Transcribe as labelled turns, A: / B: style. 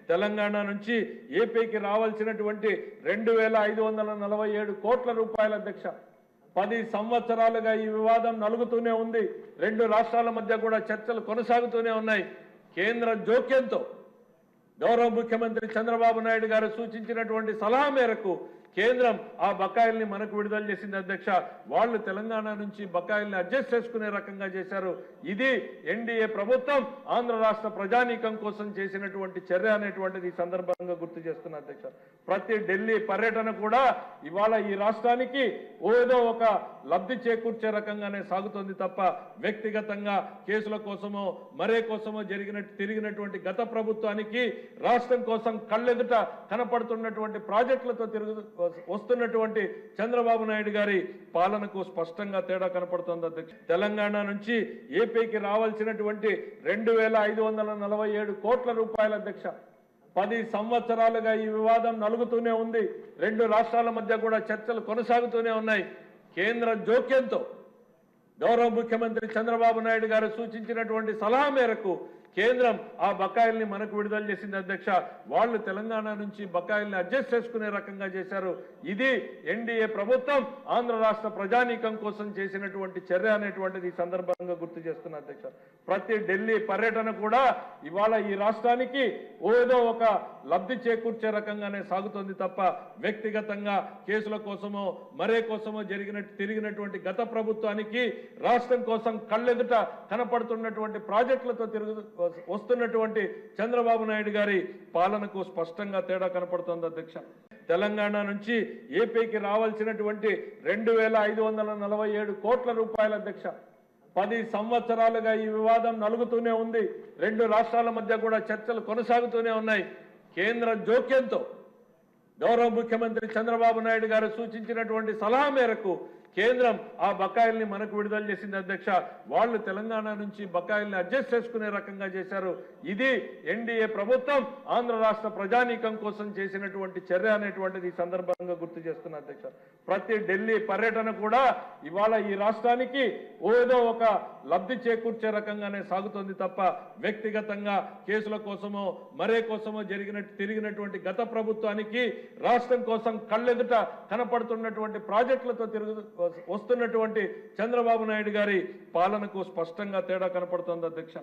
A: తెలంగాణ నుంచి ఏపీకి రావాల్సినటువంటి 2547 కోట్ల రూపాయల అధ్యక్ష 10 సంవత్సరాలుగా ఈ వివాదం నలుగుతూనే ఉంది. రెండు రాష్ట్రాల మధ్య కూడా చర్చలు కొనసాగుతూనే ఉన్నాయి. కేంద్ర జోక్యంతో గౌరవ ముఖ్యమంత్రి చంద్రబాబు నాయుడు గారు సూచించినటువంటి సలహా మేరకు కేంద్రం ఆ బకాయిల్ని మనకు విడుదల చేసింది అధ్యక్ష. వాళ్ళు తెలంగాణ నుంచి బకాయిల్ని అడ్జస్ట్ చేసుకునే రకంగా చేశారు. ఇది ఎన్డీఏ ప్రభుత్వం ఆంధ్ర రాష్ట్ర ప్రజానీకం కోసం చేసినటువంటి చర్య అనేటువంటిది ఈ సందర్భంగా గుర్తు చేస్తున్న అధ్యక్ష. ప్రతి ఢిల్లీ పర్యటన కూడా ఇవాళ ఈ రాష్ట్రానికి ఏదో ఒక లబ్ధి చేకూర్చే రకంగానే సాగుతుంది తప్ప వ్యక్తిగతంగా కేసుల కోసమో మరే కోసమో తిరిగినటువంటి గత ప్రభుత్వానికి రాష్ట్రం కోసం కళ్ళెదుట కనపడుతున్నటువంటి ప్రాజెక్టులతో వస్తున్నటువంటి చంద్రబాబు నాయుడు గారి పాలనకు స్పష్టంగా తేడా కనపడుతోంది అధ్యక్ష. తెలంగాణ నుంచి ఏపీకి రావాల్సినటువంటి 2547 కోట్ల రూపాయల అధ్యక్ష 10 సంవత్సరాలుగా ఈ వివాదం నలుగుతూనే ఉంది. రెండు రాష్ట్రాల మధ్య కూడా చర్చలు కొనసాగుతూనే ఉన్నాయి. కేంద్ర జోక్యంతో గౌరవ ముఖ్యమంత్రి చంద్రబాబు నాయుడు గారు సూచించినటువంటి సలహా మేరకు కేంద్రం ఆ బకాయిల్ని మనకు విడుదల చేసింది అధ్యక్ష. వాళ్ళు తెలంగాణ నుంచి బకాయిల్ని అడ్జస్ట్ చేసుకునే రకంగా చేశారు. ఇది ఎన్డీఏ ప్రభుత్వం ఆంధ్ర రాష్ట్ర ప్రజానీకం కోసం చేసినటువంటి చర్య అనేటువంటిది ఈ సందర్భంగా గుర్తు చేస్తున్న అధ్యక్ష. ప్రతి ఢిల్లీ పర్యటన కూడా ఇవాళ ఈ రాష్ట్రానికి ఏదో ఒక లబ్ధి చేకూర్చే రకంగానే సాగుతుంది తప్ప వ్యక్తిగతంగా కేసుల కోసమో మరే కోసమో తిరిగినటువంటి గత ప్రభుత్వానికి రాష్ట్రం కోసం కళ్ళెదుట కనపడుతున్నటువంటి ప్రాజెక్టులతో వస్తున్నటువంటి చంద్రబాబు నాయుడు గారి పాలనకు స్పష్టంగా తేడా కనపడుతోంది అధ్యక్ష. తెలంగాణ నుంచి ఏపీకి రావాల్సినటువంటి 2547 కోట్ల రూపాయల అధ్యక్ష 10 సంవత్సరాలుగా ఈ వివాదం నలుగుతూనే ఉంది. రెండు రాష్ట్రాల మధ్య కూడా చర్చలు కొనసాగుతూనే ఉన్నాయి. కేంద్ర జోక్యంతో గౌరవ ముఖ్యమంత్రి చంద్రబాబు నాయుడు గారు సూచించినటువంటి సలహా మేరకు కేంద్రం ఆ బకాయిల్ని మనకు విడుదల చేసింది అధ్యక్ష. వాళ్ళు తెలంగాణ నుంచి బకాయిల్ని అడ్జస్ట్ చేసుకునే రకంగా చేశారు. ఇది ఎన్డీఏ ప్రభుత్వం ఆంధ్ర రాష్ట్ర ప్రజానీకం కోసం చేసినటువంటి చర్య అనేటువంటిది ఈ సందర్భంగా గుర్తు చేస్తున్న అధ్యక్ష. ప్రతి ఢిల్లీ పర్యటన కూడా ఇవాళ ఈ రాష్ట్రానికి ఏదో ఒక లబ్ధి చేకూర్చే రకంగానే సాగుతుంది తప్ప వ్యక్తిగతంగా కేసుల కోసమో మరే కోసమో తిరిగినటువంటి గత ప్రభుత్వానికి రాష్ట్రం కోసం కళ్ళెదుట కనపడుతున్నటువంటి ప్రాజెక్టులతో వస్తున్నటువంటి చంద్రబాబు నాయుడు గారి పాలనకు స్పష్టంగా తేడా కనపడుతోంది అధ్యక్ష.